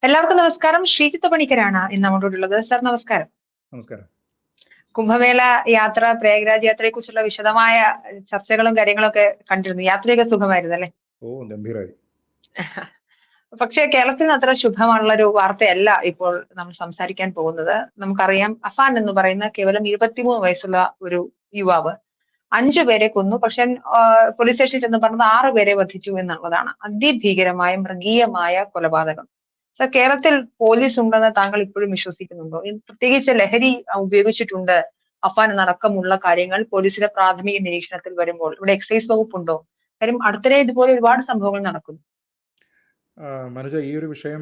എല്ലാവർക്കും നമസ്കാരം. ശ്രീജിത്ത് പണിക്കരാണ് ഇന്ന് നമ്മളോടുള്ളത്. സാർ നമസ്കാരം. നമസ്കാരം. കുംഭമേള യാത്ര, പ്രയാഗ്രാജ് യാത്രയെ കുറിച്ചുള്ള വിശദമായ ചർച്ചകളും കാര്യങ്ങളും ഒക്കെ കണ്ടിരുന്നു. യാത്രയൊക്കെ സുഖമായിരുന്നു അല്ലേ? ഗംഭീരായി. പക്ഷേ കേരളത്തിന് അത്ര ശുഭമുള്ള ഒരു വാർത്തയല്ല ഇപ്പോൾ നമ്മൾ സംസാരിക്കാൻ പോകുന്നത്. നമുക്കറിയാം, അഫാൻ എന്ന് പറയുന്ന കേവലം 23 വയസ്സുള്ള ഒരു യുവാവ് 5 പേരെ കൊന്നു. പക്ഷേ പോലീസ് സ്റ്റേഷനിൽ ചെന്ന് പറഞ്ഞത് 6 പേരെ വധിച്ചു എന്നുള്ളതാണ്. അതിഭീകരമായ മൃഗീയമായ കൊലപാതകം. സർ, കേരളത്തിൽ പോലീസ് ഉണ്ടെന്ന് താങ്കൾ ഇപ്പോഴും വിശ്വസിക്കുന്നുണ്ടോ? പ്രത്യേകിച്ച് ലഹരി ഉപയോഗിച്ചിട്ടുണ്ട് അഫാൻ എന്നടക്കമുള്ള കാര്യങ്ങൾ പോലീസിന്റെ പ്രാഥമിക നിരീക്ഷണത്തിൽ വരുമ്പോൾ ഇവിടെ എക്സൈസ് വകുപ്പുണ്ടോ? കാര്യം അടുത്തിടെ ഇതുപോലെ ഒരുപാട് സംഭവങ്ങൾ നടക്കുന്നു. മനുജ, ഈ ഒരു വിഷയം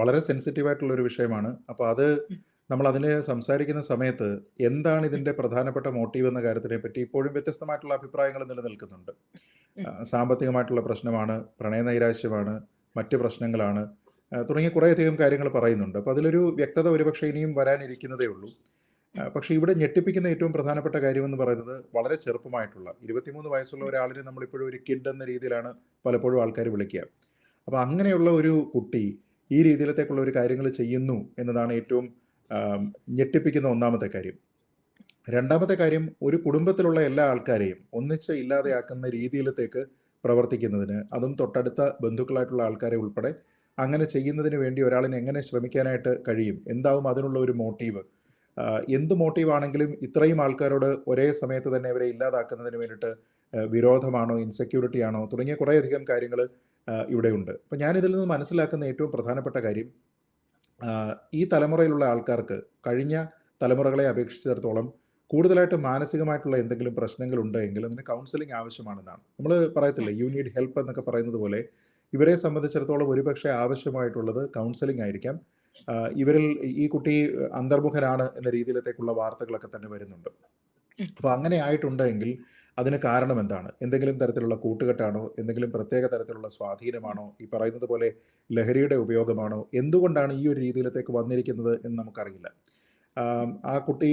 വളരെ സെൻസിറ്റീവ് ആയിട്ടുള്ള ഒരു വിഷയമാണ്. അപ്പോൾ അത് നമ്മൾ അതിനെ സംസാരിക്കുന്ന സമയത്ത് എന്താണ് ഇതിൻ്റെ പ്രധാനപ്പെട്ട മോട്ടീവ് എന്ന കാര്യത്തിനെ പറ്റി ഇപ്പോഴും വ്യത്യസ്തമായിട്ടുള്ള അഭിപ്രായങ്ങൾ നിലനിൽക്കുന്നുണ്ട്. സാമ്പത്തികമായിട്ടുള്ള പ്രശ്നമാണ്, പ്രണയനൈരാശ്യമാണ്, മറ്റ് പ്രശ്നങ്ങളാണ്, തുടങ്ങിയ കുറേയധികം കാര്യങ്ങൾ പറയുന്നുണ്ട്. അപ്പോൾ അതിലൊരു വ്യക്തത ഒരുപക്ഷെ ഇനിയും വരാനിരിക്കുന്നതേ ഉള്ളൂ. പക്ഷേ ഇവിടെ ഞെട്ടിപ്പിക്കുന്ന ഏറ്റവും പ്രധാനപ്പെട്ട കാര്യമെന്ന് പറയുന്നത് വളരെ ചെറുപ്പമായിട്ടുള്ള 23 വയസ്സുള്ള ഒരാളിനെ നമ്മളിപ്പോഴും ഒരു കിഡ് എന്ന രീതിയിലാണ് പലപ്പോഴും ആൾക്കാർ വിളിക്കുക. അപ്പോൾ അങ്ങനെയുള്ള ഒരു കുട്ടി ഈ രീതിയിലത്തേക്കുള്ള ഒരു കാര്യങ്ങൾ ചെയ്യുന്നു എന്നതാണ് ഏറ്റവും ഞെട്ടിപ്പിക്കുന്ന ഒന്നാമത്തെ കാര്യം. രണ്ടാമത്തെ കാര്യം, ഒരു കുടുംബത്തിലുള്ള എല്ലാ ആൾക്കാരെയും ഒന്നിച്ച് ഇല്ലാതെയാക്കുന്ന രീതിയിലത്തേക്ക് പ്രവർത്തിക്കുന്നതിന്, അതും തൊട്ടടുത്ത ബന്ധുക്കളായിട്ടുള്ള ആൾക്കാരെ ഉൾപ്പെടെ അങ്ങനെ ചെയ്യുന്നതിന് വേണ്ടി ഒരാളിന് എങ്ങനെ ശ്രമിക്കാനായിട്ട് കഴിയും? എന്താവും അതിനുള്ള ഒരു മോട്ടീവ്? എന്ത് മോട്ടീവാണെങ്കിലും ഇത്രയും ആൾക്കാരോട് ഒരേ സമയത്ത് തന്നെ അവരെ ഇല്ലാതാക്കുന്നതിന് വേണ്ടിയിട്ട് വിരോധമാണോ, ഇൻസെക്യൂരിറ്റി ആണോ, തുടങ്ങിയ കുറേയധികം കാര്യങ്ങൾ ഇവിടെയുണ്ട്. അപ്പം ഞാനിതിൽ നിന്ന് മനസ്സിലാക്കുന്ന ഏറ്റവും പ്രധാനപ്പെട്ട കാര്യം, ഈ തലമുറയിലുള്ള ആൾക്കാർക്ക് കഴിഞ്ഞ തലമുറകളെ അപേക്ഷിച്ചിടത്തോളം കൂടുതലായിട്ട് മാനസികമായിട്ടുള്ള എന്തെങ്കിലും പ്രശ്നങ്ങളുണ്ട് എങ്കിൽ അതിന് കൗൺസിലിംഗ് ആവശ്യമാണെന്നാണ്. നമ്മൾ പറയത്തില്ലേ, യു നീഡ് ഹെൽപ്പ് എന്നൊക്കെ പറയുന്നത് പോലെ ഇവരെ സംബന്ധിച്ചിടത്തോളം ഒരുപക്ഷെ ആവശ്യമായിട്ടുള്ളത് കൗൺസിലിംഗ് ആയിരിക്കാം. ഇവരിൽ ഈ കുട്ടി അന്തർമുഖനാണ് എന്ന രീതിയിലത്തേക്കുള്ള വാർത്തകളൊക്കെ തന്നെ വരുന്നുണ്ട്. അപ്പോൾ അങ്ങനെ ആയിട്ടുണ്ടെങ്കിൽ അതിന് കാരണം എന്താണ്? എന്തെങ്കിലും തരത്തിലുള്ള കൂട്ടുകെട്ടാണോ, എന്തെങ്കിലും പ്രത്യേക തരത്തിലുള്ള സ്വാധീനമാണോ, ഈ പറയുന്നത് പോലെ ലഹരിയുടെ ഉപയോഗമാണോ, എന്തുകൊണ്ടാണ് ഈ ഒരു രീതിയിലത്തേക്ക് വന്നിരിക്കുന്നത് എന്ന് നമുക്കറിയില്ല. ആ കുട്ടി,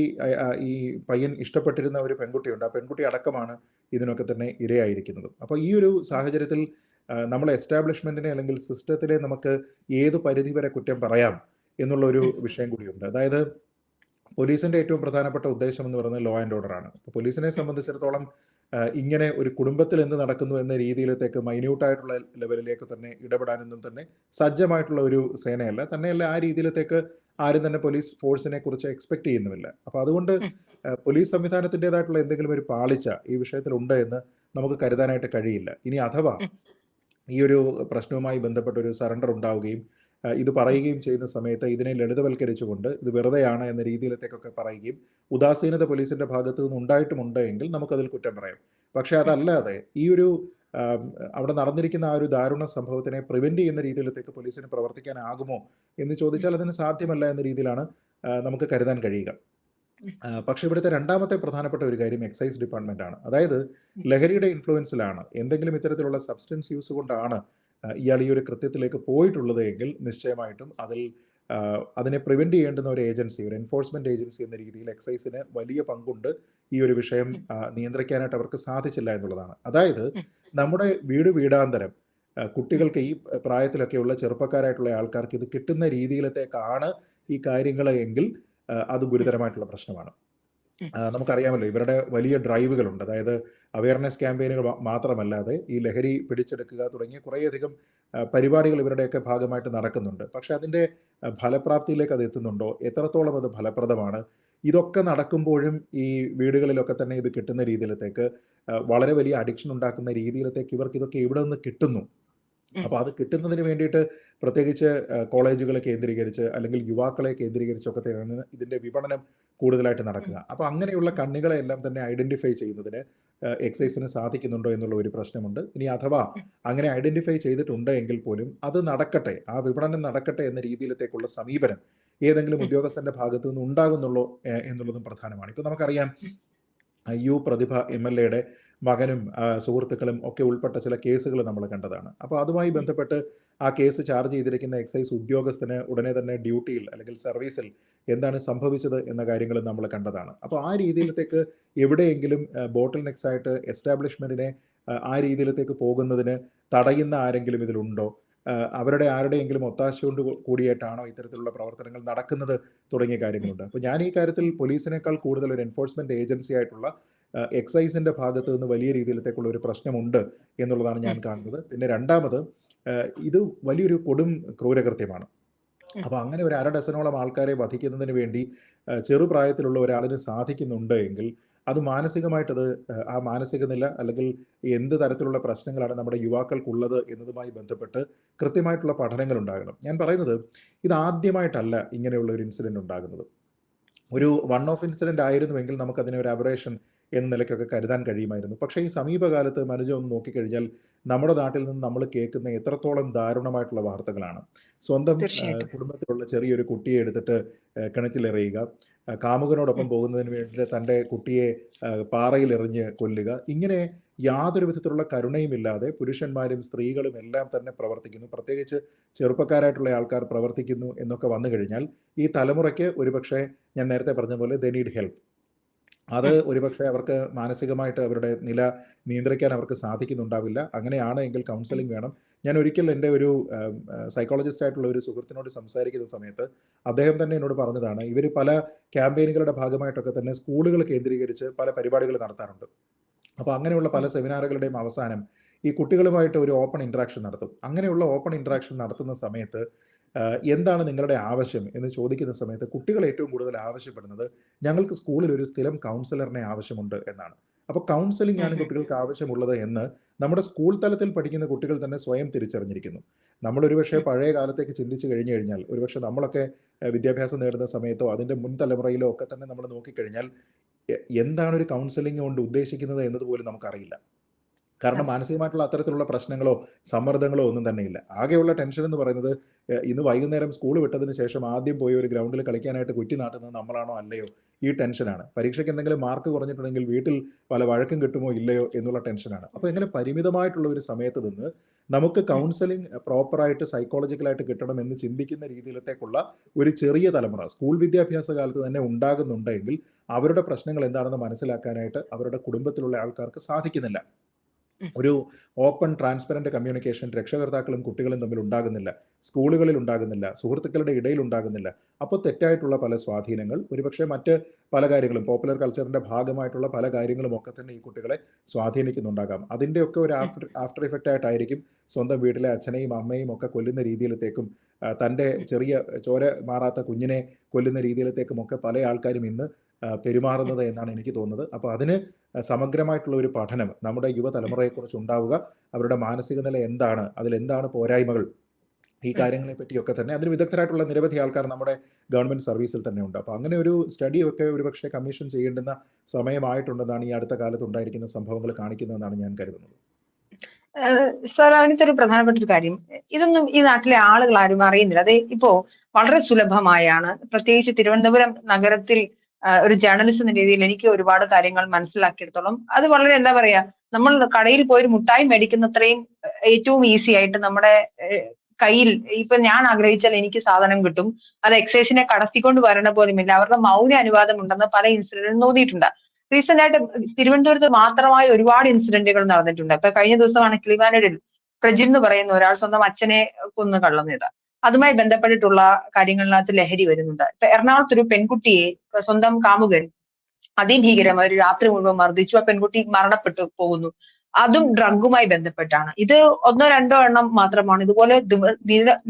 ഈ പയ്യൻ ഇഷ്ടപ്പെട്ടിരുന്ന ഒരു പെൺകുട്ടിയുണ്ട്, ആ പെൺകുട്ടി അടക്കമാണ് ഇതിനൊക്കെ തന്നെ ഇരയായിരിക്കുന്നത്. അപ്പോൾ ഈ ഒരു സാഹചര്യത്തിൽ നമ്മൾ എസ്റ്റാബ്ലിഷ്മെൻറ്റിനെ അല്ലെങ്കിൽ സിസ്റ്റത്തിനെ നമുക്ക് ഏത് പരിധി വരെ കുറ്റം പറയാം എന്നുള്ളൊരു വിഷയം കൂടിയുണ്ട്. അതായത് പോലീസിൻ്റെ ഏറ്റവും പ്രധാനപ്പെട്ട ഉദ്ദേശം എന്ന് പറയുന്നത് ലോ ആൻഡ് ഓർഡർ ആണ്. അപ്പോൾ പോലീസിനെ സംബന്ധിച്ചിടത്തോളം ഇങ്ങനെ ഒരു കുടുംബത്തിൽ എന്ത് നടക്കുന്നു എന്ന രീതിയിലത്തേക്ക് മൈന്യൂട്ടായിട്ടുള്ള ലെവലിലേക്ക് തന്നെ ഇടപെടാനൊന്നും തന്നെ സജ്ജമായിട്ടുള്ള ഒരു സേനയല്ല. തന്നെയല്ല ആ രീതിയിലത്തേക്ക് ആരും തന്നെ പോലീസ് ഫോഴ്സിനെ കുറിച്ച് എക്സ്പെക്ട് ചെയ്യുന്നുമില്ല. അപ്പോൾ അതുകൊണ്ട് പോലീസ് സംവിധാനത്തിൻ്റെതായിട്ടുള്ള എന്തെങ്കിലും ഒരു പാളിച്ച ഈ വിഷയത്തിലുണ്ട് എന്ന് നമുക്ക് കരുതാനായിട്ട് കഴിയില്ല. ഇനി അഥവാ ഈ ഒരു പ്രശ്നവുമായി ബന്ധപ്പെട്ട ഒരു സറണ്ടർ ഉണ്ടാവുകയും ഇത് പറയുകയും ചെയ്യുന്ന സമയത്ത് ഇതിനെ ലളിതവൽക്കരിച്ചുകൊണ്ട് ഇത് വെറുതെയാണ് എന്ന രീതിയിലത്തേക്കൊക്കെ പറയുകയും ഉദാസീനത പോലീസിൻ്റെ ഭാഗത്തു നിന്ന് ഉണ്ടായിട്ടുമുണ്ട് എങ്കിൽ നമുക്കതിൽ കുറ്റം പറയാം. പക്ഷേ അതല്ലാതെ ഈ ഒരു അവിടെ നടന്നിരിക്കുന്ന ആ ഒരു ദാരുണ സംഭവത്തിനെ പ്രിവെൻറ്റ് ചെയ്യുന്ന രീതിയിലത്തേക്ക് പോലീസിന് പ്രവർത്തിക്കാനാകുമോ എന്ന് ചോദിച്ചാൽ അതിന് സാധ്യമല്ല എന്ന രീതിയിലാണ് നമുക്ക് കരുതാൻ കഴിയുക. പക്ഷേ ഇവിടുത്തെ രണ്ടാമത്തെ പ്രധാനപ്പെട്ട ഒരു കാര്യം എക്സൈസ് ഡിപ്പാർട്ട്മെൻ്റ് ആണ്. അതായത് ലഹരിയുടെ ഇൻഫ്ലുവൻസിലാണ്, എന്തെങ്കിലും ഇത്തരത്തിലുള്ള സബ്സ്റ്റൻസ് യൂസ് കൊണ്ടാണ് ഇയാൾ ഈ ഒരു കൃത്യത്തിലേക്ക് പോയിട്ടുള്ളത് എങ്കിൽ നിശ്ചയമായിട്ടും അതിനെ പ്രിവെൻറ്റ് ചെയ്യേണ്ടുന്ന ഒരു ഏജൻസി, ഒരു എൻഫോഴ്സ്മെൻറ്റ് ഏജൻസി എന്ന രീതിയിൽ എക്സൈസിന് വലിയ പങ്കുണ്ട്. ഈ ഒരു വിഷയം നിയന്ത്രിക്കാനായിട്ട് അവർക്ക് സാധിച്ചില്ല എന്നുള്ളതാണ്. അതായത് നമ്മുടെ വീടാന്തരം കുട്ടികൾക്ക്, ഈ പ്രായത്തിലൊക്കെയുള്ള ചെറുപ്പക്കാരായിട്ടുള്ള ആൾക്കാർക്ക് ഇത് കിട്ടുന്ന രീതിയിലത്തേക്കാണ് ഈ കാര്യങ്ങൾ എങ്കിൽ അത് ഗുരുതരമായിട്ടുള്ള പ്രശ്നമാണ്. നമുക്കറിയാമല്ലോ, ഇവരുടെ വലിയ ഡ്രൈവുകളുണ്ട്. അതായത് അവയർനെസ് ക്യാമ്പയിനുകൾ മാത്രമല്ലാതെ ഈ ലഹരി പിടിച്ചെടുക്കുക തുടങ്ങിയ കുറേയധികം പരിപാടികൾ ഇവരുടെയൊക്കെ ഭാഗമായിട്ട് നടക്കുന്നുണ്ട്. പക്ഷേ അതിൻ്റെ ഫലപ്രാപ്തിയിലേക്ക് അത് എത്തുന്നുണ്ടോ, എത്രത്തോളം അത് ഫലപ്രദമാണ്? ഇതൊക്കെ നടക്കുമ്പോഴും ഈ വീടുകളിലൊക്കെ തന്നെ ഇത് കിട്ടുന്ന രീതിയിലത്തേക്ക്, വളരെ വലിയ അഡിക്ഷൻ ഉണ്ടാക്കുന്ന രീതിയിലത്തേക്ക് ഇവർക്ക് ഇതൊക്കെ എവിടെ നിന്ന് കിട്ടുന്നു? അപ്പോൾ അത് കിട്ടുന്നതിന് വേണ്ടിയിട്ട് പ്രത്യേകിച്ച് കോളേജുകളെ കേന്ദ്രീകരിച്ച് അല്ലെങ്കിൽ യുവാക്കളെ കേന്ദ്രീകരിച്ചൊക്കെ തന്നെയാണ് ഇതിൻ്റെ വിപണനം കൂടുതലായിട്ട് നടക്കുക. അപ്പോൾ അങ്ങനെയുള്ള കണ്ണികളെ എല്ലാം തന്നെ ഐഡൻറ്റിഫൈ ചെയ്യുന്നതിന് എക്സൈസിന് സാധിക്കുന്നുണ്ടോ എന്നുള്ള ഒരു പ്രശ്നമുണ്ട്. ഇനി അഥവാ അങ്ങനെ ഐഡൻറ്റിഫൈ ചെയ്തിട്ടുണ്ട് എങ്കിൽ പോലും അത് നടക്കട്ടെ, ആ വിപണനം നടക്കട്ടെ എന്ന രീതിയിലത്തേക്കുള്ള സമീപനം ഏതെങ്കിലും ഉദ്യോഗസ്ഥൻ്റെ ഭാഗത്തു നിന്ന് ഉണ്ടാകുന്നുള്ളൂ എന്നുള്ളതും പ്രധാനമാണ്. ഇപ്പോൾ നമുക്കറിയാം, യു പ്രതിഭ MLA മകനും സുഹൃത്തുക്കളും ഒക്കെ ഉൾപ്പെട്ട ചില കേസുകൾ നമ്മൾ കണ്ടതാണ്. അപ്പോൾ അതുമായി ബന്ധപ്പെട്ട് ആ കേസ് ചാർജ് ചെയ്തിരിക്കുന്ന എക്സൈസ് ഉദ്യോഗസ്ഥന് ഉടനെ തന്നെ ഡ്യൂട്ടിയിൽ അല്ലെങ്കിൽ സർവീസിൽ എന്താണ് സംഭവിച്ചത് എന്ന കാര്യങ്ങൾ നമ്മൾ കണ്ടതാണ്. അപ്പോൾ ആ രീതിയിലത്തേക്ക് എവിടെയെങ്കിലും ബോട്ടിൽ നെക്സ് ആയിട്ട് എസ്റ്റാബ്ലിഷ്മെൻറ്റിനെ ആ രീതിയിലത്തേക്ക് പോകുന്നതിന് തടയുന്ന ആരെങ്കിലും ഇതിലുണ്ടോ? അവരുടെ ആരുടെയെങ്കിലും ഒത്താശ കൊണ്ട് കൂടിയിട്ടാണോ ഇത്തരത്തിലുള്ള പ്രവർത്തനങ്ങൾ നടക്കുന്നത് തുടങ്ങിയ കാര്യങ്ങളുണ്ട്. അപ്പോൾ ഞാൻ ഈ കാര്യത്തിൽ പോലീസിനേക്കാൾ കൂടുതൽ ഒരു എൻഫോഴ്സ്മെന്റ് ഏജൻസി ആയിട്ടുള്ള എക്സൈസിന്റെ ഭാഗത്ത് നിന്ന് വലിയ രീതിയിലത്തേക്കുള്ള ഒരു പ്രശ്നമുണ്ട് എന്നുള്ളതാണ് ഞാൻ കാണുന്നത്. പിന്നെ രണ്ടാമത് ഇത് വലിയൊരു കൊടും ക്രൂരകൃത്യമാണ്. അപ്പോൾ അങ്ങനെ ഒരു അര ഡസനോളം ആൾക്കാരെ വധിക്കുന്നതിന് വേണ്ടി ചെറുപ്രായത്തിലുള്ള ഒരാളിന് സാധിക്കുന്നുണ്ട് എങ്കിൽ അത് മാനസികമായിട്ടത് ആ മാനസിക നില അല്ലെങ്കിൽ എന്ത് തരത്തിലുള്ള പ്രശ്നങ്ങളാണ് നമ്മുടെ യുവാക്കൾക്കുള്ളത് എന്നതുമായി ബന്ധപ്പെട്ട് കൃത്യമായിട്ടുള്ള പഠനങ്ങൾ ഉണ്ടാകണം. ഞാൻ പറയുന്നത് ഇത് ആദ്യമായിട്ടല്ല ഇങ്ങനെയുള്ള ഒരു ഇൻസിഡന്റ് ഉണ്ടാകുന്നത്. ഒരു വൺ ഓഫ് ഇൻസിഡന്റ് ആയിരുന്നുവെങ്കിൽ നമുക്കതിനെ ഒരു അബറേഷൻ എന്ന നിലയ്ക്കൊക്കെ കരുതാൻ കഴിയുമായിരുന്നു. പക്ഷേ ഈ സമീപകാലത്ത് മനുജ ഒന്ന് നോക്കിക്കഴിഞ്ഞാൽ നമ്മുടെ നാട്ടിൽ നിന്ന് നമ്മൾ കേൾക്കുന്ന എത്രത്തോളം ദാരുണമായിട്ടുള്ള വാർത്തകളാണ്. സ്വന്തം തീർച്ചയായിട്ടും. കുടുംബത്തിലുള്ള ചെറിയൊരു കുട്ടിയെ എടുത്തിട്ട് കിണറ്റിലെറിയുക, കാമുകനോടൊപ്പം പോകുന്നതിന് വേണ്ടിയിട്ട് തൻ്റെ കുട്ടിയെ പാറയിൽ എറിഞ്ഞ് കൊല്ലുക, ഇങ്ങനെ യാതൊരു വിധത്തിലുള്ള കരുണയുമില്ലാതെ പുരുഷന്മാരും സ്ത്രീകളും എല്ലാം തന്നെ പ്രവർത്തിക്കുന്നു. പ്രത്യേകിച്ച് ചെറുപ്പക്കാരായിട്ടുള്ള ആൾക്കാർ പ്രവർത്തിക്കുന്നു എന്നൊക്കെ വന്നു കഴിഞ്ഞാൽ ഈ തലമുറയ്ക്ക് ഒരുപക്ഷെ ഞാൻ നേരത്തെ പറഞ്ഞ പോലെ ദേ നീഡ് ഹെൽപ്പ്. അത് ഒരുപക്ഷെ അവർക്ക് മാനസികമായിട്ട് അവരുടെ നില നിയന്ത്രിക്കാൻ അവർക്ക് സാധിക്കുന്നുണ്ടാവില്ല. അങ്ങനെയാണ് എങ്കിൽ കൗൺസിലിംഗ് വേണം. ഞാൻ ഒരിക്കൽ എൻ്റെ ഒരു സൈക്കോളജിസ്റ്റ് ആയിട്ടുള്ള ഒരു സുഹൃത്തിനോട് സംസാരിക്കുന്ന സമയത്ത് അദ്ദേഹം തന്നെ എന്നോട് പറഞ്ഞതാണ്, ഇവർ പല ക്യാമ്പയിനുകളുടെ ഭാഗമായിട്ടൊക്കെ തന്നെ സ്കൂളുകൾ കേന്ദ്രീകരിച്ച് പല പരിപാടികൾ നടത്താറുണ്ട്. അപ്പോൾ അങ്ങനെയുള്ള പല സെമിനാറുകളുടെയും അവസാനം ഈ കുട്ടികളുമായിട്ട് ഒരു ഓപ്പൺ ഇൻട്രാക്ഷൻ നടത്തും. അങ്ങനെയുള്ള ഓപ്പൺ ഇൻട്രാക്ഷൻ നടത്തുന്ന സമയത്ത് എന്താണ് നിങ്ങളുടെ ആവശ്യം എന്ന് ചോദിക്കുന്ന സമയത്ത് കുട്ടികൾ ഏറ്റവും കൂടുതൽ ആവശ്യപ്പെടുന്നത് ഞങ്ങൾക്ക് സ്കൂളിൽ ഒരു സ്ഥിരം കൗൺസിലറിനെ ആവശ്യമുണ്ട് എന്നാണ്. അപ്പോൾ കൗൺസിലിംഗ് ആണ് കുട്ടികൾക്ക് ആവശ്യമുള്ളത് എന്ന് നമ്മുടെ സ്കൂൾ തലത്തിൽ പഠിക്കുന്ന കുട്ടികൾ തന്നെ സ്വയം തിരിച്ചറിഞ്ഞിരിക്കുന്നു. നമ്മൾ ഒരുപക്ഷെ പഴയ കാലത്തേക്ക് ചിന്തിച്ചു കഴിഞ്ഞു കഴിഞ്ഞാൽ ഒരുപക്ഷെ നമ്മളൊക്കെ വിദ്യാഭ്യാസം നേടുന്ന സമയത്തോ അതിൻ്റെ മുൻ തലമുറയിലോ ഒക്കെ തന്നെ നമ്മൾ നോക്കിക്കഴിഞ്ഞാൽ എന്താണ് ഒരു കൗൺസിലിംഗ് കൊണ്ട് ഉദ്ദേശിക്കുന്നത് എന്നതുപോലും നമുക്കറിയില്ല. കാരണം മാനസികമായിട്ടുള്ള അത്തരത്തിലുള്ള പ്രശ്നങ്ങളോ സമ്മർദ്ദങ്ങളോ ഒന്നും തന്നെ ഇല്ല. ആകെയുള്ള ടെൻഷൻ എന്ന് പറയുന്നത് ഇന്ന് വൈകുന്നേരം സ്കൂൾ വിട്ടതിന് ശേഷം ആദ്യം പോയി ഒരു ഗ്രൗണ്ടിൽ കളിക്കാനായിട്ട് കുറ്റി നാട്ടുന്നത് നമ്മളാണോ അല്ലയോ, ഈ ടെൻഷനാണ്. പരീക്ഷയ്ക്ക് എന്തെങ്കിലും മാർക്ക് കുറഞ്ഞിട്ടുണ്ടെങ്കിൽ വീട്ടിൽ പല വഴക്കും കിട്ടുമോ ഇല്ലയോ എന്നുള്ള ടെൻഷനാണ്. അപ്പോൾ ഇങ്ങനെ പരിമിതമായിട്ടുള്ള ഒരു സമയത്ത് നിന്ന് നമുക്ക് കൗൺസിലിംഗ് പ്രോപ്പറായിട്ട് സൈക്കോളജിക്കലായിട്ട് കിട്ടണം എന്ന് ചിന്തിക്കുന്ന രീതിയിലത്തേക്കുള്ള ഒരു ചെറിയ തലമുറ സ്കൂൾ വിദ്യാഭ്യാസ കാലത്ത് തന്നെ ഉണ്ടാകുന്നുണ്ടെങ്കിൽ അവരുടെ പ്രശ്നങ്ങൾ എന്താണെന്ന് മനസ്സിലാക്കാനായിട്ട് അവരുടെ കുടുംബത്തിലുള്ള ആൾക്കാർക്ക് സാധിക്കുന്നില്ല. ഒരു ഓപ്പൺ ട്രാൻസ്പെറന്റ് കമ്മ്യൂണിക്കേഷൻ രക്ഷകർത്താക്കളും കുട്ടികളും തമ്മിൽ ഉണ്ടാകുന്നില്ല, സ്കൂളുകളിൽ ഉണ്ടാകുന്നില്ല, സുഹൃത്തുക്കളുടെ ഇടയിൽ ഉണ്ടാകുന്നില്ല. അപ്പോൾ തെറ്റായിട്ടുള്ള പല സ്വാധീനങ്ങൾ ഒരുപക്ഷെ മറ്റ് പല കാര്യങ്ങളും പോപ്പുലർ കൾച്ചറിന്റെ ഭാഗമായിട്ടുള്ള പല കാര്യങ്ങളും ഒക്കെ തന്നെ ഈ കുട്ടികളെ സ്വാധീനിക്കുന്നുണ്ടാകാം. അതിൻ്റെയൊക്കെ ഒരു ആഫ്റ്റർ ഇഫക്റ്റ് ആയിട്ടായിരിക്കും സ്വന്തം വീട്ടിലെ അച്ഛനെയും അമ്മയും ഒക്കെ കൊല്ലുന്ന രീതിയിലത്തേക്കും തൻ്റെ ചെറിയ ചോര മാറാത്ത കുഞ്ഞിനെ കൊല്ലുന്ന രീതിയിലത്തേക്കും ഒക്കെ പല ആൾക്കാരും ഇന്ന് പെരുമാറുന്നത് എന്നാണ് എനിക്ക് തോന്നുന്നത്. അപ്പോൾ അതിന് സമഗ്രമായിട്ടുള്ള ഒരു പഠനം നമ്മുടെ യുവതലമുറയെക്കുറിച്ച് ഉണ്ടാവുക, അവരുടെ മാനസിക നില എന്താണ്, അതിലെന്താണ് പോരായ്മകൾ, ഈ കാര്യങ്ങളെ പറ്റിയൊക്കെ തന്നെ അതിന് വിദഗ്ധരായിട്ടുള്ള നിരവധി ആൾക്കാർ നമ്മുടെ ഗവൺമെന്റ് സർവീസിൽ തന്നെ ഉണ്ട്. അപ്പോൾ അങ്ങനെ ഒരു സ്റ്റഡി ഒക്കെ ഒരുപക്ഷെ കമ്മീഷൻ ചെയ്യേണ്ടുന്ന സമയമായിട്ടുണ്ടെന്നാണ് ഈ അടുത്ത കാലത്ത് ഉണ്ടായിരിക്കുന്ന സംഭവങ്ങൾ കാണിക്കുന്നതെന്നാണ് ഞാൻ കരുതുന്നത്. സാർ, അതിനകത്ത് ഒരു പ്രധാനപ്പെട്ട ഒരു കാര്യം, ഇതൊന്നും ഈ നാട്ടിലെ ആളുകൾ ആരും അറിയുന്നില്ല. അത് ഇപ്പോ വളരെ സുലഭമായാണ്, പ്രത്യേകിച്ച് തിരുവനന്തപുരം നഗരത്തിൽ ഒരു ജേർണലിസ്റ്റ് എന്ന രീതിയിൽ എനിക്ക് ഒരുപാട് കാര്യങ്ങൾ മനസ്സിലാക്കിയെടുത്തോളം അത് വളരെ എന്താ പറയാ, നമ്മൾ കടയിൽ പോയി ഒരു മുട്ടായി മേടിക്കുന്നത്രയും ഏറ്റവും ഈസി ആയിട്ട് നമ്മുടെ കയ്യിൽ ഇപ്പൊ ഞാൻ ആഗ്രഹിച്ചാൽ എനിക്ക് സാധനം കിട്ടും. അത് എക്സൈസിനെ കടത്തിക്കൊണ്ട് വരണ പോലുമില്ല. അവരുടെ മൗന അനുവാദം ഉണ്ടെന്ന് പല ഇൻസിഡന്റും തോന്നിയിട്ടുണ്ട്. റീസെന്റ് ആയിട്ട് തിരുവനന്തപുരത്ത് മാത്രമായി ഒരുപാട് ഇൻസിഡന്റുകൾ നടന്നിട്ടുണ്ട്. ഇപ്പൊ കഴിഞ്ഞ ദിവസമാണ് കിളിമാനൂരിൽ പ്രജിൻ എന്ന് പറയുന്ന ഒരാൾ സ്വന്തം അച്ഛനെ കൊന്നു കള്ളുന്നത്. അതുമായി ബന്ധപ്പെട്ടിട്ടുള്ള കാര്യങ്ങളിനകത്ത് ലഹരി വരുന്നുണ്ട്. ഇപ്പൊ എറണാകുളത്ത് ഒരു പെൺകുട്ടിയെ സ്വന്തം കാമുകൻ അതിഭീകരമായി ഒരു രാത്രി മുഴുവൻ മർദ്ദിച്ചു. ആ പെൺകുട്ടി മരണപ്പെട്ടു പോകുന്നു. അതും ഡ്രഗുമായി ബന്ധപ്പെട്ടാണ്. ഇത് ഒന്നോ രണ്ടോ എണ്ണം മാത്രമാണ്. ഇതുപോലെ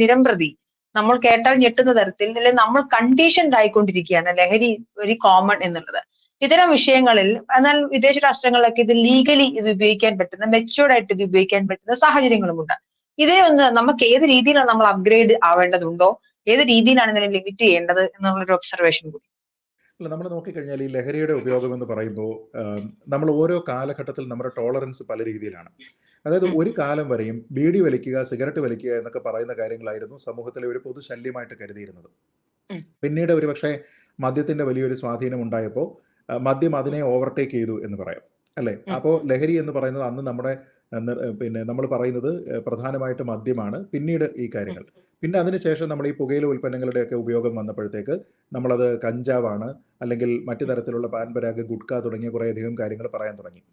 നിരമ്പ്രതി നമ്മൾ കേട്ടാൽ ഞെട്ടുന്ന തരത്തിൽ അല്ലെങ്കിൽ നമ്മൾ കണ്ടീഷൻഡ് ആയിക്കൊണ്ടിരിക്കുകയാണ് ലഹരി വെരി കോമൺ എന്നുള്ളത്. ഇത്തരം വിഷയങ്ങളിൽ എന്നാൽ വിദേശ രാഷ്ട്രങ്ങളിലൊക്കെ ഇത് ലീഗലി ഇത് ഉപയോഗിക്കാൻ പറ്റുന്ന, മെച്യൂർഡ് ആയിട്ട് ഇത് ഉപയോഗിക്കാൻ പറ്റുന്ന സാഹചര്യങ്ങളുമുണ്ട്. ഇതേ ഒന്ന് നമുക്ക് ഏത് രീതിയിലാണ് നമ്മൾ അപ്ഗ്രേഡ് ആവേണ്ടതുണ്ടോ, ഏത് രീതിയിലാണ് ഇതിനെ ലിമിറ്റ് ചെയ്യേണ്ടത് എന്നുള്ളൊരു ഒബ്സർവേഷൻ കൂടി. അല്ല, നമ്മൾ നോക്കിക്കഴിഞ്ഞാൽ ഈ ലഹരിയുടെ ഉപയോഗം എന്ന് പറയുമ്പോൾ നമ്മൾ ഓരോ കാലഘട്ടത്തിൽ നമ്മുടെ ടോളറൻസ് പല രീതിയിലാണ്. അതായത് ഒരു കാലം വരെയും ബീഡി വലിക്കുക, സിഗരറ്റ് വലിക്കുക എന്നൊക്കെ പറയുന്ന കാര്യങ്ങളായിരുന്നു സമൂഹത്തിലെ ഒരു പൊതുശല്യമായിട്ട് കരുതിയിരുന്നത്. പിന്നീട് ഒരുപക്ഷെ മദ്യത്തിന്റെ വലിയൊരു സ്വാധീനം ഉണ്ടായപ്പോൾ മദ്യം അതിനെ ഓവർടേക്ക് ചെയ്തു എന്ന് പറയാം, അല്ലേ? അപ്പോൾ ലഹരി എന്ന് പറയുന്നത് അന്ന് നമ്മുടെ പിന്നെ നമ്മൾ പറയുന്നത് പ്രധാനമായിട്ട് മദ്യമാണ്. പിന്നീട് ഈ കാര്യങ്ങൾ, പിന്നെ അതിനുശേഷം നമ്മൾ ഈ പുകയില ഉൽപ്പന്നങ്ങളുടെയൊക്കെ ഉപയോഗം വന്നപ്പോഴത്തേക്ക് നമ്മളത് കഞ്ചാവാണ്, അല്ലെങ്കിൽ മറ്റു തരത്തിലുള്ള പാൻപരാഗ്, ഗുഡ്ക തുടങ്ങിയ കുറേയധികം കാര്യങ്ങൾ പറയാൻ തുടങ്ങി.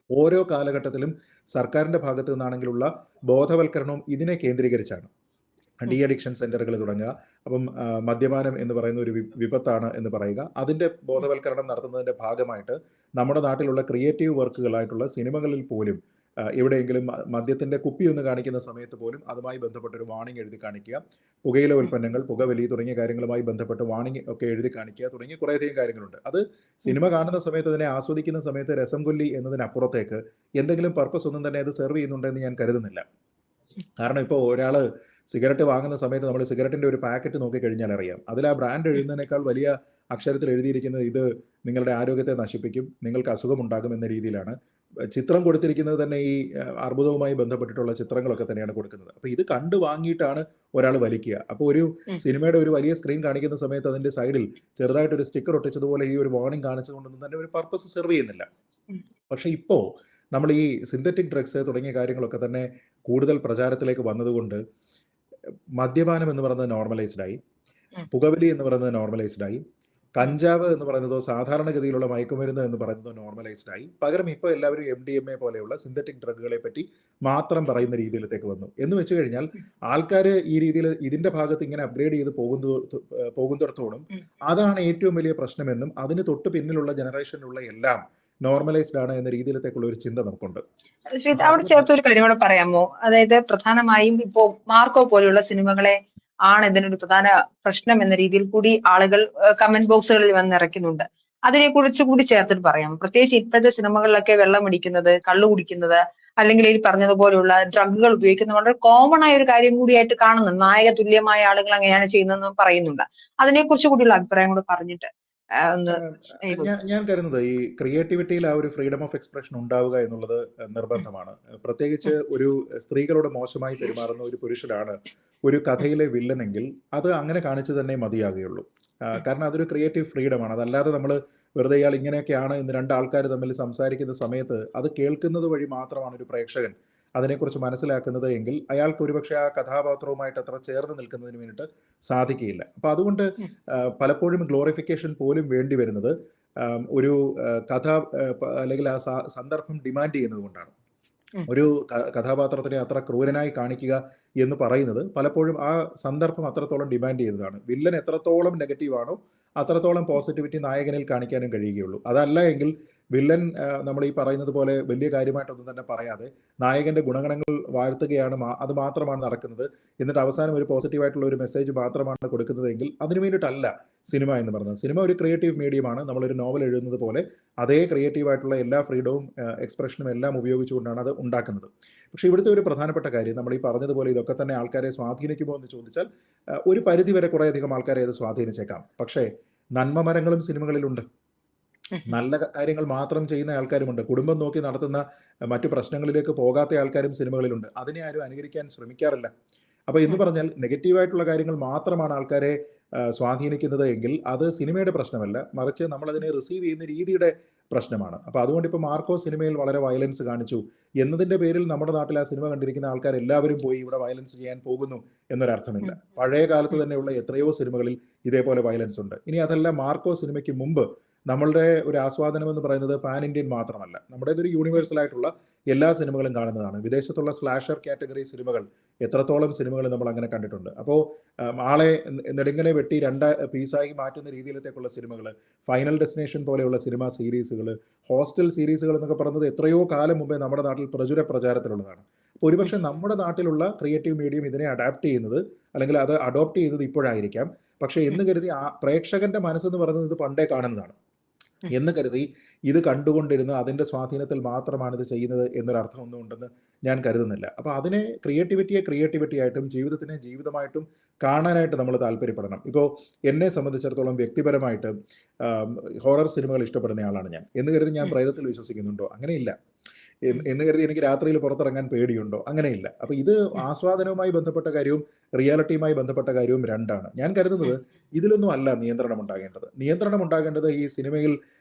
ഓരോ കാലഘട്ടത്തിലും സർക്കാരിൻ്റെ ഭാഗത്തു നിന്നാണെങ്കിലുള്ള ബോധവൽക്കരണവും ഇതിനെ കേന്ദ്രീകരിച്ചാണ്. ഡി അഡിക്ഷൻ സെൻ്ററുകൾ തുടങ്ങുക, അപ്പം മദ്യപാനം എന്ന് പറയുന്ന ഒരു വിപത്താണ് എന്ന് പറയുക, അതിൻ്റെ ബോധവൽക്കരണം നടത്തുന്നതിൻ്റെ ഭാഗമായിട്ട് നമ്മുടെ നാട്ടിലുള്ള ക്രിയേറ്റീവ് വർക്കുകളായിട്ടുള്ള സിനിമകളിൽ പോലും എവിടെയെങ്കിലും മദ്യത്തിൻ്റെ കുപ്പി ഒന്ന് കാണിക്കുന്ന സമയത്ത് പോലും അതുമായി ബന്ധപ്പെട്ടൊരു വാണിംഗ് എഴുതി കാണിക്കുക, പുകയില ഉൽപ്പന്നങ്ങൾ, പുകവലി തുടങ്ങിയ കാര്യങ്ങളുമായി ബന്ധപ്പെട്ട് വാണിംഗ് ഒക്കെ എഴുതി കാണിക്കുക തുടങ്ങിയ കുറേയധികം കാര്യങ്ങളുണ്ട്. അത് സിനിമ കാണുന്ന സമയത്ത്, അതിനെ ആസ്വദിക്കുന്ന സമയത്ത് രസം കൊല്ലി എന്നതിനപ്പുറത്തേക്ക് എന്തെങ്കിലും പർപ്പസ് ഒന്നും തന്നെ അത് സെർവ് ചെയ്യുന്നുണ്ടെന്ന് ഞാൻ കരുതുന്നില്ല. കാരണം ഇപ്പോൾ ഒരാൾ സിഗരറ്റ് വാങ്ങുന്ന സമയത്ത് നമ്മൾ സിഗരറ്റിൻ്റെ ഒരു പാക്കറ്റ് നോക്കിക്കഴിഞ്ഞാൽ അറിയാം, അതിൽ ആ ബ്രാൻഡ് എഴുതുന്നതിനേക്കാൾ വലിയ അക്ഷരത്തിൽ എഴുതിയിരിക്കുന്നത് ഇത് നിങ്ങളുടെ ആരോഗ്യത്തെ നശിപ്പിക്കും, നിങ്ങൾക്ക് അസുഖമുണ്ടാകും എന്ന രീതിയിലാണ്. ചിത്രം കൊടുത്തിരിക്കുന്നത് തന്നെ ഈ അർബുദവുമായി ബന്ധപ്പെട്ടിട്ടുള്ള ചിത്രങ്ങളൊക്കെ തന്നെയാണ് കൊടുക്കുന്നത്. അപ്പോൾ ഇത് കണ്ടു വാങ്ങിയിട്ടാണ് ഒരാൾ വലിക്കുക. അപ്പോൾ ഒരു സിനിമയുടെ ഒരു വലിയ സ്ക്രീൻ കാണിക്കുന്ന സമയത്ത് അതിൻ്റെ സൈഡിൽ ചെറുതായിട്ടൊരു സ്റ്റിക്കർ ഒട്ടിച്ചതുപോലെ ഈ ഒരു വാർണിംഗ് കാണിച്ചുകൊണ്ടൊന്നും തന്നെ ഒരു പർപ്പസ് സെർവ് ചെയ്യുന്നില്ല. പക്ഷേ ഇപ്പോൾ നമ്മൾ ഈ സിന്തറ്റിക് ഡ്രഗ്സ് തുടങ്ങിയ കാര്യങ്ങളൊക്കെ തന്നെ കൂടുതൽ പ്രചാരത്തിലേക്ക് വന്നതുകൊണ്ട് മദ്യപാനം എന്ന് പറയുന്നത് നോർമലൈസ്ഡായി, പുകവലി എന്ന് പറയുന്നത് നോർമലൈസ്ഡായി, കഞ്ചാവ് എന്ന് പറയുന്നതോ സാധാരണഗതിയിലുള്ള മയക്കുമരുന്ന് എന്ന് പറയുന്നതോ നോർമലൈസ്ഡായി. പകരം ഇപ്പോൾ എല്ലാവരും MDMA പോലെയുള്ള സിന്തറ്റിക് ഡ്രഗുകളെ പറ്റി മാത്രം പറയുന്ന രീതിയിലേക്ക് വന്നു. എന്ന് വെച്ച് കഴിഞ്ഞാൽ ആൾക്കാർ ഈ രീതിയിൽ ഇതിൻ്റെ ഭാഗത്ത് ഇങ്ങനെ അപ്ഗ്രേഡ് ചെയ്ത് പോകുന്നിടത്തോളം അതാണ് ഏറ്റവും വലിയ പ്രശ്നമെന്നും അതിന് തൊട്ട് പിന്നിലുള്ള ജനറേഷനിലുള്ള എല്ലാം നോർമലൈസ്ഡ് ആണ് എന്ന രീതിയിലേക്കുള്ള ഒരു ചിന്ത നമുക്കുണ്ട്. അവിടെ ചേർത്തൊരു കാര്യം കൂടെ പറയാമോ? അതായത് പ്രധാനമായും ഇപ്പോ മാർക്കോ പോലെയുള്ള സിനിമകളെ ആണ് ഇതിനൊരു പ്രധാന പ്രശ്നം എന്ന രീതിയിൽ കൂടി ആളുകൾ കമന്റ് ബോക്സുകളിൽ വന്നിറക്കുന്നുണ്ട്. അതിനെ കുറിച്ച് കൂടി ചേർത്തിട്ട് പറയാം. പ്രത്യേകിച്ച് ഇപ്പോഴത്തെ സിനിമകളിലൊക്കെ വെള്ളം അടിക്കുന്നത്, കള്ളു കുടിക്കുന്നത്, അല്ലെങ്കിൽ ഈ പറഞ്ഞതുപോലുള്ള ഡ്രഗുകൾ ഉപയോഗിക്കുന്നത് വളരെ കോമൺ ആയ ഒരു കാര്യം കൂടിയായിട്ട് കാണുന്നുണ്ട്. നായക തുല്യമായ ആളുകൾ അങ്ങനെയാണ് ചെയ്യുന്നതെന്ന് പറയുന്നുണ്ട്. അതിനെക്കുറിച്ച് കൂടിയുള്ള അഭിപ്രായം കൂടെ പറഞ്ഞിട്ട് ഞാൻ കരുതുന്നത് ഈ ക്രിയേറ്റിവിറ്റിയിൽ ആ ഒരു ഫ്രീഡം ഓഫ് എക്സ്പ്രഷൻ ഉണ്ടാവുക എന്നുള്ളത് നിർബന്ധമാണ്. പ്രത്യേകിച്ച് ഒരു സ്ത്രീകളോട് മോശമായി പെരുമാറുന്ന ഒരു പുരുഷനാണ് ഒരു കഥയിലെ വില്ലനെങ്കിൽ അത് അങ്ങനെ കാണിച്ചു തന്നെ മതിയാകുകയുള്ളൂ. കാരണം അതൊരു ക്രിയേറ്റീവ് ഫ്രീഡമാണ്. അതല്ലാതെ നമ്മൾ വെറുതെ ഇയാൾ ഇങ്ങനെയൊക്കെയാണ് എന്ന് രണ്ടാൾക്കാർ തമ്മിൽ സംസാരിക്കുന്ന സമയത്ത് അത് കേൾക്കുന്നത് വഴി മാത്രമാണ് ഒരു പ്രേക്ഷകൻ അതിനെക്കുറിച്ച് മനസ്സിലാക്കുന്നത് എങ്കിൽ അയാൾക്ക് ഒരുപക്ഷെ ആ കഥാപാത്രവുമായിട്ട് അത്ര ചേർന്ന് നിൽക്കുന്നതിന് വേണ്ടിയിട്ട് സാധിക്കുകയില്ല. അപ്പോൾ അതുകൊണ്ട് പലപ്പോഴും ഗ്ലോറിഫിക്കേഷൻ പോലും വേണ്ടി വരുന്നത് ഒരു കഥ അല്ലെങ്കിൽ ആ സന്ദർഭം ഡിമാൻഡ് ചെയ്യുന്നത് കൊണ്ടാണ്. ഒരു കഥാപാത്രത്തിനെ അത്ര ക്രൂരനായി കാണിക്കുക എന്ന് പറയുന്നത് പലപ്പോഴും ആ സന്ദർഭം അത്രത്തോളം ഡിമാൻഡ് ചെയ്യുന്നതാണ്. വില്ലൻ എത്രത്തോളം നെഗറ്റീവാണോ അത്രത്തോളം പോസിറ്റിവിറ്റി നായകനിൽ കാണിക്കാനും കഴിയുകയുള്ളൂ. അതല്ല എങ്കിൽ വില്ലൻ നമ്മൾ ഈ പറയുന്നത് പോലെ വലിയ കാര്യമായിട്ടൊന്നും തന്നെ പറയാതെ നായകൻ്റെ ഗുണഗണങ്ങൾ വാഴ്ത്തുകയാണ്, അത് മാത്രമാണ് നടക്കുന്നത്, എന്നിട്ട് അവസാനം ഒരു പോസിറ്റീവായിട്ടുള്ള ഒരു മെസ്സേജ് മാത്രമാണ് കൊടുക്കുന്നതെങ്കിൽ അതിനു വേണ്ടിയിട്ടല്ല സിനിമ എന്ന് പറയുന്നത്. സിനിമ ഒരു ക്രിയേറ്റീവ് മീഡിയമാണ്. നമ്മളൊരു നോവൽ എഴുതുന്നത് പോലെ അതേ ക്രിയേറ്റീവായിട്ടുള്ള എല്ലാ ഫ്രീഡവും എക്സ്പ്രഷനും എല്ലാം ഉപയോഗിച്ചുകൊണ്ടാണ് അത് ഉണ്ടാക്കുന്നത്. പക്ഷേ ഇവിടുത്തെ ഒരു പ്രധാനപ്പെട്ട കാര്യം നമ്മൾ ഈ പറഞ്ഞതുപോലെ ഇതൊക്കെ തന്നെ ആൾക്കാരെ സ്വാധീനിക്കുമോ എന്ന് ചോദിച്ചാൽ ഒരു പരിധിവരെ കുറേയധികം ആൾക്കാരെ അത് സ്വാധീനിച്ചേക്കാം. പക്ഷേ നന്മമരങ്ങളും സിനിമകളിലുണ്ട്. നല്ല കാര്യങ്ങൾ മാത്രം ചെയ്യുന്ന ആൾക്കാരുമുണ്ട്. കുടുംബം നോക്കി നടത്തുന്ന മറ്റു പ്രശ്നങ്ങളിലേക്ക് പോകാത്ത ആൾക്കാരും സിനിമകളിലുണ്ട്. അതിനെ ആരും അനുകരിക്കാൻ ശ്രമിക്കാറില്ല. അപ്പോൾ എന്ന് പറഞ്ഞാൽ നെഗറ്റീവായിട്ടുള്ള കാര്യങ്ങൾ മാത്രമാണ് ആൾക്കാരെ സ്വാധീനിക്കുന്നത് എങ്കിൽ അത് സിനിമയുടെ പ്രശ്നമല്ല, മറിച്ച് നമ്മളതിനെ റിസീവ് ചെയ്യുന്ന രീതിയുടെ പ്രശ്നമാണ്. അപ്പോൾ അതുകൊണ്ട് ഇപ്പോൾ മാർക്കോ സിനിമയിൽ വളരെ വയലൻസ് കാണിച്ചു എന്നതിൻ്റെ പേരിൽ നമ്മുടെ നാട്ടിൽ ആ സിനിമ കണ്ടിരിക്കുന്ന ആൾക്കാർ എല്ലാവരും പോയി ഇവിടെ വയലൻസ് ചെയ്യാൻ പോകുന്നു എന്നൊരർത്ഥമില്ല. പഴയ കാലത്ത് തന്നെയുള്ള എത്രയോ സിനിമകളിൽ ഇതേപോലെ വയലൻസ് ഉണ്ട്. ഇനി അതല്ല, മാർക്കോ സിനിമയ്ക്ക് മുമ്പ് നമ്മളുടെ ഒരു ആസ്വാദനം എന്ന് പറയുന്നത് പാൻ ഇന്ത്യൻ മാത്രമല്ല, നമ്മുടേതൊരു യൂണിവേഴ്സൽ ആയിട്ടുള്ള എല്ലാ സിനിമകളും കാണുന്നതാണ്. വിദേശത്തുള്ള സ്ലാഷർ കാറ്റഗറി സിനിമകൾ എത്രത്തോളം സിനിമകൾ നമ്മൾ അങ്ങനെ കണ്ടിട്ടുണ്ട്. അപ്പോൾ ആളെ നെടുങ്ങനെ വെട്ടി 2 പീസായി മാറ്റുന്ന രീതിയിലത്തേക്കുള്ള സിനിമകൾ, ഫൈനൽ ഡെസ്റ്റിനേഷൻ പോലെയുള്ള സിനിമ സീരീസുകൾ, ഹോസ്റ്റൽ സീരീസുകൾ എന്നൊക്കെ പറയുന്നത് എത്രയോ കാലം മുമ്പേ നമ്മുടെ നാട്ടിൽ പ്രചാരത്തിലുള്ളതാണ്. അപ്പോൾ ഒരുപക്ഷെ നമ്മുടെ നാട്ടിലുള്ള ക്രിയേറ്റീവ് മീഡിയം ഇതിനെ അഡാപ്റ്റ് ചെയ്യുന്നത് അല്ലെങ്കിൽ അത് അഡോപ്റ്റ് ചെയ്യുന്നത് ഇപ്പോഴായിരിക്കാം. പക്ഷേ എന്ന് കരുതി ആ പ്രേക്ഷകന്റെ മനസ്സെന്ന് പറയുന്നത് ഇത് പണ്ടേ കാണുന്നതാണ് എന്ന് കരുതി ഇത് കണ്ടുകൊണ്ടിരുന്ന് അതിൻ്റെ സ്വാധീനത്തിൽ മാത്രമാണ് ഇത് ചെയ്യുന്നത് എന്നൊരർത്ഥമൊന്നും ഉണ്ടെന്ന് ഞാൻ കരുതുന്നില്ല. അപ്പോൾ അതിനെ ക്രിയേറ്റിവിറ്റി ആയിട്ടും ജീവിതത്തിനെ ജീവിതമായിട്ടും കാണാനായിട്ട് നമ്മൾ താല്പര്യപ്പെടണം. ഇപ്പോൾ എന്നെ സംബന്ധിച്ചിടത്തോളം വ്യക്തിപരമായിട്ട് ഹൊറർ സിനിമകൾ ഇഷ്ടപ്പെടുന്ന ആളാണ് ഞാൻ. എന്ന് കരുതി ഞാൻ പ്രേതത്തിൽ വിശ്വസിക്കുന്നുണ്ടോ? അങ്ങനെയില്ല. എന്ന് കരുതി എനിക്ക് രാത്രിയിൽ പുറത്തിറങ്ങാൻ പേടിയുണ്ടോ? അങ്ങനെയില്ല. അപ്പോൾ ഇത് ആസ്വാദനവുമായി ബന്ധപ്പെട്ട കാര്യവും റിയാലിറ്റിയുമായി ബന്ധപ്പെട്ട കാര്യവും രണ്ടാണ്. ഞാൻ കരുതുന്നത് ഇതിലൊന്നും അല്ല നിയന്ത്രണം ഉണ്ടാകേണ്ടത്. നിയന്ത്രണം ഉണ്ടാകേണ്ടത് ഈ സിനിമയിൽ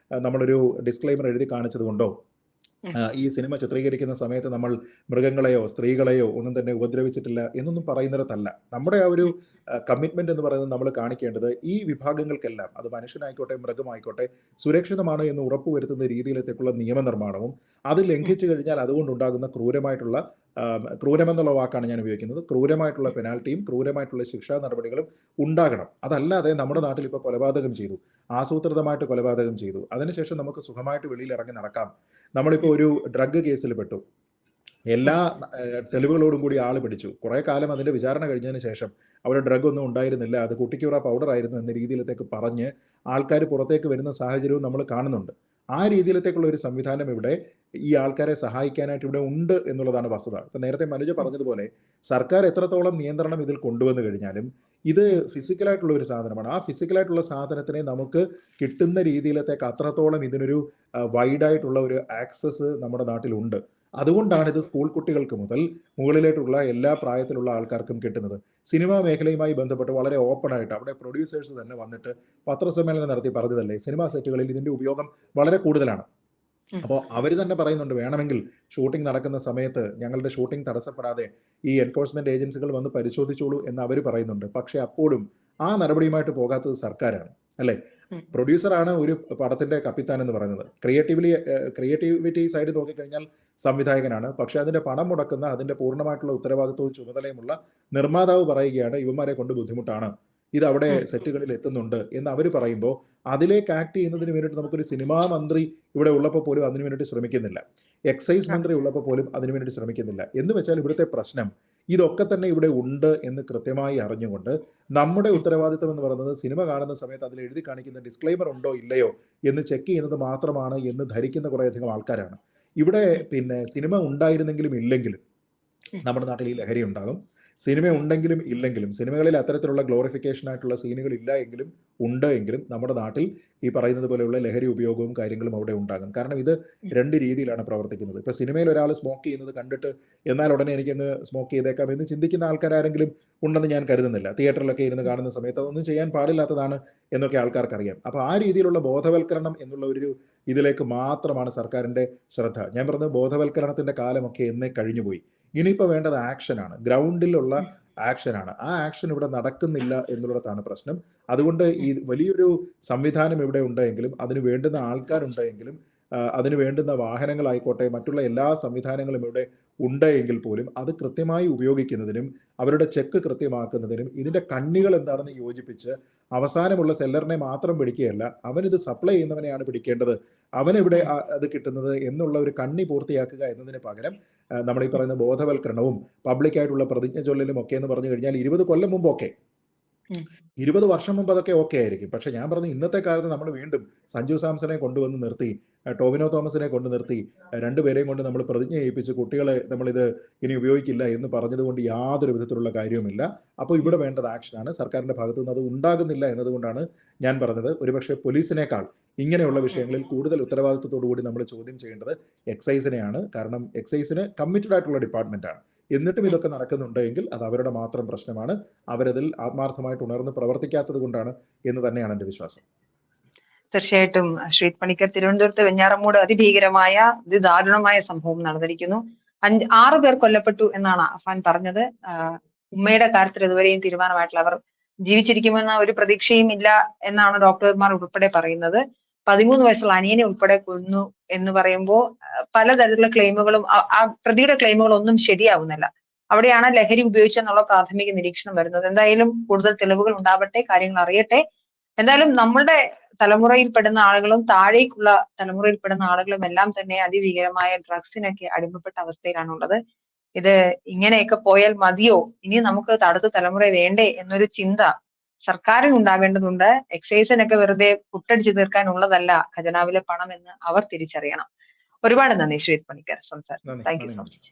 നമ്മളൊരു ഡിസ്ക്ലെയിമർ എഴുതി കാണിച്ചത് കൊണ്ടോ ഈ സിനിമ ചിത്രീകരിക്കുന്ന സമയത്ത് നമ്മൾ മൃഗങ്ങളെയോ സ്ത്രീകളെയോ ഒന്നും തന്നെ ഉപദ്രവിച്ചിട്ടില്ല എന്നൊന്നും പറയുന്നിടത്തല്ല. നമ്മുടെ ആ ഒരു കമ്മിറ്റ്മെന്റ് എന്ന് പറയുന്നത് നമ്മൾ കാണിക്കേണ്ടത് ഈ വിഭാഗങ്ങൾക്കെല്ലാം, അത് മനുഷ്യനായിക്കോട്ടെ മൃഗമായിക്കോട്ടെ, സുരക്ഷിതമാണ് എന്ന് ഉറപ്പുവരുത്തുന്ന രീതിയിലേക്കുള്ള നിയമനിർമ്മാണവും അത് ലംഘിച്ചു കഴിഞ്ഞാൽ അതുകൊണ്ടുണ്ടാകുന്ന ക്രൂരമായിട്ടുള്ള ക്രൂരമെന്നുള്ള വാക്കാണ് ഞാൻ ഉപയോഗിക്കുന്നത്, ക്രൂരമായിട്ടുള്ള പെനാൽറ്റിയും ക്രൂരമായിട്ടുള്ള ശിക്ഷാ നടപടികളും ഉണ്ടാകണം. അതല്ലാതെ നമ്മുടെ നാട്ടിൽ ഇപ്പോൾ കൊലപാതകം ചെയ്തു, ആസൂത്രിതമായിട്ട് കൊലപാതകം ചെയ്തു, അതിനുശേഷം നമുക്ക് സുഖമായിട്ട് വെളിയിൽ ഇറങ്ങി നടക്കാം. നമ്മളിപ്പോൾ ഒരു ഡ്രഗ് കേസിൽ പെട്ടു, എല്ലാ തെളിവുകളോടും കൂടി ആൾ പിടിച്ചു, കുറേ കാലം അതിൻ്റെ വിചാരണ കഴിഞ്ഞതിന് ശേഷം അവിടെ ഡ്രഗ് ഒന്നും ഉണ്ടായിരുന്നില്ല, അത് കുട്ടിക്കൂറ പൗഡർ ആയിരുന്നു എന്ന രീതിയിലത്തേക്ക് പറഞ്ഞ് ആൾക്കാർ പുറത്തേക്ക് വരുന്ന സാഹചര്യവും നമ്മൾ കാണുന്നുണ്ട്. ആ രീതിയിലത്തേക്കുള്ള ഒരു സംവിധാനം ഇവിടെ ഈ ആൾക്കാരെ സഹായിക്കാനായിട്ട് ഇവിടെ ഉണ്ട് എന്നുള്ളതാണ് വസ്തുത. ഇപ്പം നേരത്തെ മനുജ പറഞ്ഞതുപോലെ സർക്കാർ എത്രത്തോളം നിയന്ത്രണം ഇതിൽ കൊണ്ടുവന്നു കഴിഞ്ഞാലും ഇത് ഫിസിക്കലായിട്ടുള്ള ഒരു സാധനമാണ്. ആ ഫിസിക്കലായിട്ടുള്ള സാധനത്തിനെ നമുക്ക് കിട്ടുന്ന രീതിയിലത്തേക്ക് അത്രത്തോളം ഇതിനൊരു വൈഡായിട്ടുള്ള ഒരു ആക്സസ് നമ്മുടെ നാട്ടിലുണ്ട്. അതുകൊണ്ടാണ് ഇത് സ്കൂൾ കുട്ടികൾക്ക് മുതൽ മുകളിലേക്കുള്ള എല്ലാ പ്രായത്തിലുള്ള ആൾക്കാർക്കും കിട്ടുന്നത്. സിനിമാ മേഖലയുമായി ബന്ധപ്പെട്ട് വളരെ ഓപ്പണായിട്ട് അവിടെ പ്രൊഡ്യൂസേഴ്സ് തന്നെ വന്നിട്ട് പത്രസമ്മേളനം നടത്തി പറഞ്ഞതല്ലേ, സിനിമാ സെറ്റുകളിൽ ഇതിൻ്റെ ഉപയോഗം വളരെ കൂടുതലാണ്. അപ്പോൾ അവർ തന്നെ പറയുന്നുണ്ട്, വേണമെങ്കിൽ ഷൂട്ടിംഗ് നടക്കുന്ന സമയത്ത് ഞങ്ങളുടെ ഷൂട്ടിംഗ് തടസ്സപ്പെടാതെ ഈ എൻഫോഴ്സ്മെന്റ് ഏജൻസികൾ വന്ന് പരിശോധിച്ചോളൂ എന്ന് അവർ പറയുന്നുണ്ട്. പക്ഷെ അപ്പോഴും ആ നടപടിയുമായിട്ട് പോകാത്തത് സർക്കാരാണ്, അല്ലേ? പ്രൊഡ്യൂസറാണ് ഒരു പടത്തിന്റെ കപ്പിത്താൻ എന്ന് പറയുന്നത്. ക്രിയേറ്റിവിറ്റി സൈഡ് നോക്കിക്കഴിഞ്ഞാൽ സംവിധായകനാണ്. പക്ഷെ അതിന്റെ പണം മുടക്കുന്ന, അതിന്റെ പൂർണ്ണമായിട്ടുള്ള ഉത്തരവാദിത്വവും ചുമതലയുമുള്ള നിർമ്മാതാവ് പറയുകയാണ് ഇവന്മാരെ കൊണ്ട് ബുദ്ധിമുട്ടാണ്, ഇത് അവിടെ സെറ്റുകളിൽ എത്തുന്നുണ്ട് എന്ന് അവർ പറയുമ്പോൾ അതിലേക്ക് ആക്ട് ചെയ്യുന്നതിന് വേണ്ടിയിട്ട് നമുക്കൊരു സിനിമാ മന്ത്രി ഇവിടെ ഉള്ളപ്പോൾ പോലും അതിനു വേണ്ടിയിട്ട് ശ്രമിക്കുന്നില്ല, എക്സൈസ് മന്ത്രി ഉള്ളപ്പോൾ പോലും അതിനു വേണ്ടിയിട്ട് ശ്രമിക്കുന്നില്ല. എന്ന് വെച്ചാൽ ഇവിടുത്തെ പ്രശ്നം ഇതൊക്കെ തന്നെ ഇവിടെ ഉണ്ട് എന്ന് കൃത്യമായി അറിഞ്ഞുകൊണ്ട് നമ്മുടെ ഉത്തരവാദിത്തം എന്ന് പറയുന്നത് സിനിമ കാണുന്ന സമയത്ത് അതിൽ എഴുതി കാണിക്കുന്ന ഡിസ്ക്ലൈമർ ഉണ്ടോ ഇല്ലയോ എന്ന് ചെക്ക് ചെയ്യുന്നത് മാത്രമാണ് എന്ന് ധരിക്കുന്ന കുറേയധികം ആൾക്കാരാണ്. ഇവിടെ പിന്നെ സിനിമ ഉണ്ടായിരുന്നെങ്കിലും ഇല്ലെങ്കിലും നമ്മുടെ നാട്ടിൽ ഈ ലഹരി ഉണ്ടാകും. സിനിമ ഉണ്ടെങ്കിലും ഇല്ലെങ്കിലും, സിനിമകളിൽ അത്തരത്തിലുള്ള ഗ്ലോറിഫിക്കേഷൻ ആയിട്ടുള്ള സീനുകൾ ഇല്ല എങ്കിലും ഉണ്ട് എങ്കിലും നമ്മുടെ നാട്ടിൽ ഈ പറയുന്നത് പോലെയുള്ള ലഹരി ഉപയോഗവും കാര്യങ്ങളും അവിടെ ഉണ്ടാകും. കാരണം ഇത് രണ്ട് രീതിയിലാണ് പ്രവർത്തിക്കുന്നത്. ഇപ്പോൾ സിനിമയിൽ ഒരാൾ സ്മോക്ക് ചെയ്യുന്നത് കണ്ടിട്ട് എന്നാൽ ഉടനെ എനിക്കങ്ങ് സ്മോക്ക് ചെയ്തേക്കാം എന്ന് ചിന്തിക്കുന്ന ആൾക്കാരാരെങ്കിലും ഉണ്ടെന്ന് ഞാൻ കരുതുന്നില്ല. തിയേറ്ററിലൊക്കെ ഇരുന്ന് കാണുന്ന സമയത്ത് അതൊന്നും ചെയ്യാൻ പാടില്ലാത്തതാണ് എന്നൊക്കെ ആൾക്കാർക്കറിയാം. അപ്പോൾ ആ രീതിയിലുള്ള ബോധവൽക്കരണം എന്നുള്ള ഒരു ഇതിലേക്ക് മാത്രമാണ് സർക്കാരിൻ്റെ ശ്രദ്ധ. ഞാൻ പറഞ്ഞത് ബോധവൽക്കരണത്തിൻ്റെ കാലമൊക്കെ എന്നേ കഴിഞ്ഞുപോയി. ഇനിയിപ്പോൾ വേണ്ടത് ആക്ഷനാണ്, ഗ്രൗണ്ടിലുള്ള ആക്ഷനാണ്. ആ ആക്ഷൻ ഇവിടെ നടക്കുന്നില്ല എന്നുള്ളതാണ് പ്രശ്നം. അതുകൊണ്ട് ഈ വലിയൊരു സംവിധാനം ഇവിടെ ഉണ്ടെങ്കിലും, അതിന് വേണ്ടുന്ന ആൾക്കാരുണ്ടെങ്കിലും, അതിന് വേണ്ടുന്ന വാഹനങ്ങളായിക്കോട്ടെ മറ്റുള്ള എല്ലാ സംവിധാനങ്ങളും ഇവിടെ ഉണ്ട് എങ്കിൽ പോലും അത് കൃത്യമായി ഉപയോഗിക്കുന്നതിനും അവരുടെ ചെക്ക് കൃത്യമാക്കുന്നതിനും ഇതിൻ്റെ കണ്ണികൾ എന്താണെന്ന് യോജിപ്പിച്ച് അവസാനമുള്ള സെല്ലറിനെ മാത്രം പിടിക്കുകയല്ല, അവനിത് സപ്ലൈ ചെയ്യുന്നവനെയാണ് പിടിക്കേണ്ടത്, അവനെവിടെ അത് കിട്ടുന്നത് എന്നുള്ള ഒരു കണ്ണി പൂർത്തിയാക്കുക എന്നതിന് പകരം നമ്മൾ ഈ പറയുന്ന ബോധവൽക്കരണവും പബ്ലിക്കായിട്ടുള്ള പ്രതിജ്ഞ ചൊല്ലലും ഒക്കെ എന്ന് പറഞ്ഞു കഴിഞ്ഞാൽ 20 കൊല്ലം മുമ്പ് ഓക്കെ, 20 വർഷം മുമ്പ് അതൊക്കെ ഓക്കെ ആയിരിക്കും. പക്ഷെ ഞാൻ പറഞ്ഞു ഇന്നത്തെ കാലത്ത് നമ്മൾ വീണ്ടും സഞ്ജു സാംസനെ കൊണ്ടുവന്ന് നിർത്തി, ടോവിനോ തോമസിനെ കൊണ്ട് നിർത്തി, രണ്ടുപേരെയും കൊണ്ട് നമ്മൾ പ്രതിജ്ഞ ചെയ്യിപ്പിച്ച് കുട്ടികളെ നമ്മളിത് ഇനി ഉപയോഗിക്കില്ല എന്ന് പറഞ്ഞതുകൊണ്ട് യാതൊരു വിധത്തിലുള്ള കാര്യവുമില്ല. അപ്പോൾ ഇവിടെ വേണ്ടത് ആക്ഷനാണ്. സർക്കാരിൻ്റെ ഭാഗത്തു നിന്ന് അത് ഉണ്ടാകുന്നില്ല എന്നതുകൊണ്ടാണ് ഞാൻ പറഞ്ഞത് ഒരുപക്ഷെ പോലീസിനേക്കാൾ ഇങ്ങനെയുള്ള വിഷയങ്ങളിൽ കൂടുതൽ ഉത്തരവാദിത്വത്തോടു കൂടി നമ്മൾ ചോദ്യം ചെയ്യേണ്ടത് എക്സൈസിനെയാണ്. കാരണം എക്സൈസിന് കമ്മിറ്റഡ് ആയിട്ടുള്ള ഡിപ്പാർട്ട്മെൻറ്റാണ്. എന്നിട്ടും ഇതൊക്കെ നടക്കുന്നുണ്ടെങ്കിൽ അത് അവരുടെ മാത്രം പ്രശ്നമാണ്. അവരതിൽ ആത്മാർത്ഥമായിട്ട് ഉണർന്ന് പ്രവർത്തിക്കാത്തത് കൊണ്ടാണ് എന്ന് തന്നെയാണ് എൻ്റെ വിശ്വാസം. തീർച്ചയായിട്ടും ശ്രീത് പണിക്കർ, തിരുവനന്തപുരത്ത് വെഞ്ഞാറമൂട് അതിഭീകരമായ അതിദാരുണമായ സംഭവം നടന്നിരിക്കുന്നു. 6 പേർ കൊല്ലപ്പെട്ടു എന്നാണ് അഫാൻ പറഞ്ഞത്. ഉമ്മയുടെ കാര്യത്തിൽ ഇതുവരെയും തീരുമാനമായിട്ടില്ല. അവർ ജീവിച്ചിരിക്കുമെന്ന ഒരു പ്രതീക്ഷയും ഇല്ല എന്നാണ് ഡോക്ടർമാർ ഉൾപ്പെടെ പറയുന്നത്. 13 വയസ്സുള്ള അനിയനെ ഉൾപ്പെടെ കൊന്നു എന്ന് പറയുമ്പോൾ പലതരത്തിലുള്ള ക്ലെയിമുകളും ആ പ്രതിയുടെ ക്ലെയിമുകളൊന്നും ശരിയാവുന്നില്ല. അവിടെയാണ് ലഹരി ഉപയോഗിച്ചെന്നുള്ള പ്രാഥമിക നിരീക്ഷണം വരുന്നത്. എന്തായാലും കൂടുതൽ തെളിവുകൾ ഉണ്ടാവട്ടെ, കാര്യങ്ങൾ അറിയട്ടെ. എന്തായാലും നമ്മളുടെ തലമുറയിൽപ്പെടുന്ന ആളുകളും താഴേക്കുള്ള തലമുറയിൽപ്പെടുന്ന ആളുകളും എല്ലാം തന്നെ അതിഭീകരമായ ഡ്രഗ്സിനൊക്കെ അടിമപ്പെട്ട അവസ്ഥയിലാണുള്ളത്. ഇത് ഇങ്ങനെയൊക്കെ പോയാൽ മതിയോ, ഇനി നമുക്ക് അടുത്ത തലമുറ വേണ്ടേ എന്നൊരു ചിന്ത സർക്കാരിന് ഉണ്ടാവേണ്ടതുണ്ട്. എക്സൈസിനൊക്കെ വെറുതെ പുട്ടടിച്ചു തീർക്കാനുള്ളതല്ല ഖജനാവിലെ പണം എന്ന് അവർ തിരിച്ചറിയണം. ഒരുപാട് നന്ദി ശ്രീത് പണിക്കർ സംസാരിച്ചു. Thank you so much.